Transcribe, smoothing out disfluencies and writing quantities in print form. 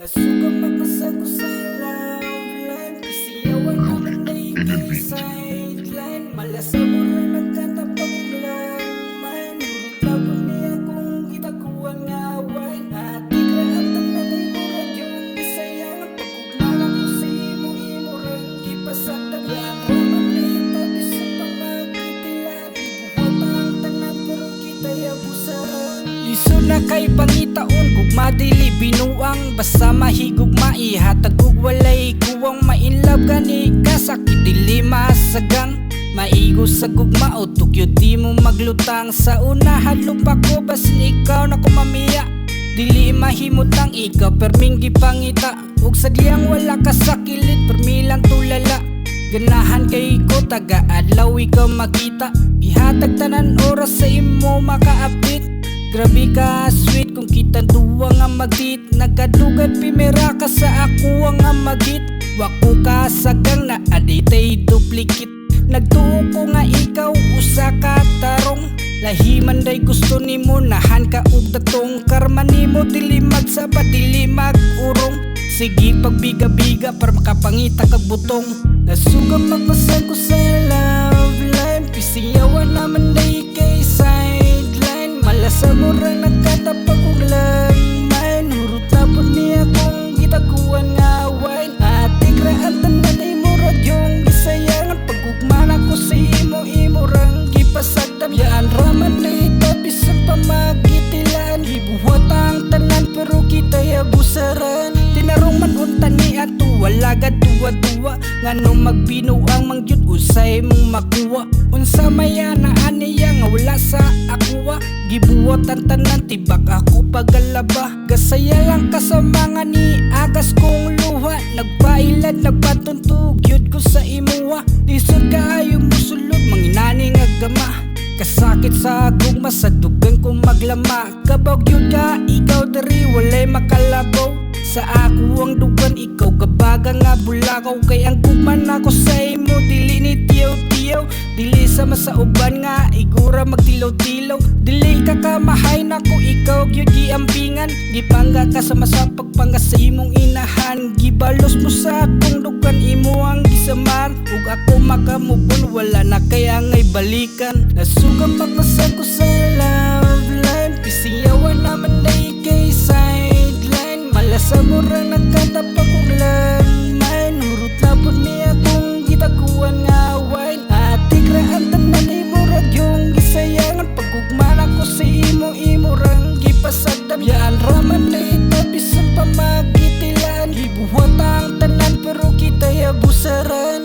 Nasuka makasag ko sa love line, kasiyawan naman na ikay sideline. Malasa mo rin nagkatapag lang man, hurot labot niya kung gitakuan nga wine. Ati kraatan na na'y murag yung bisayang, pagkugmana ko sa imo rin gipasagdag lang. Raman na itabi sa pangagitilan, ibuhat ang tanan pero kita'y abusaran. Liso na kay pangitaon, gugma dili binuang, basta mahigug maihatag ug walay kuwang mainlove gani kasakit dili masagang. Maigo sa gugma o tukyo di mo maglutang, sa unahan lupa ko basin ikaw na kumamiya. Dili mahimutang ikaw perming gipangita, ug sadyang wala ka sa kilid permilang tulala. Ganahan kay ko taga adlaw ikaw makita, ihatag tanan oras sa imo maka-update. Grabe ka sweet kung kitang duwa nga magit, nagkadugad pimera ka sa ako nga magit. Wako ka sagang na aditay duplicate, nagtuo ko nga ikaw usa ka tarong. Lahiman day gusto nimo nahan ka ug datong, karma nimo dili magsaba dili mag-urong. Sige pagbiga-biga para makapangita kag butong. Nasugam magmasag ko sa love line, pisiyawan naman day kay sideline. Malasa mo rin nagkatapag ug langmain, hurot labot niya kung gitaguan nga wine. Ati kraatan na na'y murag yung gisayangan, pagugmana ko sa imo rang gipasagdam. Yaan raman na itabi sa pamagitilan, ibuhat ang tanan pero kita'y abusaran. Tinarong man unta ni ato wala gad duwa-duwa, ngano magbinuang mangyud usay mong makuha. Unsa maya na aniya nga wala sa akuha, gibuhat ang tanan tibak ako pagalaba. Gasaya lang kasama nga ni agas kong luha, nagpailad nagpatuntug yun ko sa imuha. Lisod kaayo musulod manginani nga gama, kasakit sa gugma sa dugang ko maglama. Kabog yun ka ikaw dari walay makalabaw, sa ako ang dugan ikaw kabaga nga bulakaw. Kay ang gugman ako sa imo dili ni tiyaw-tiyaw, dili sama sa uban nga igura magtilaw-tilaw. Dili ka kamahay nako ikaw gyud giambingan, gipangga ka sama sa pagpangga sa imong inahan. Gibalos mo sa akong dugan imo ang gisamar, ug ako makamubon wala na kaya ngay balikan. Nasugam magmasag ko sa love line, pisiyawan naman day kay sideline. Malasa mo rin nagkatapag ug langmain, hurot labot niya kung gitaguan nga wine. Ati kraatan na na'y murag yung gisayangan, pagugmana ko sa imo rang gipasagdam. Yaan raman na itabi sa pamagitilan, ibuhat ang tanan pero kita'y abusaran.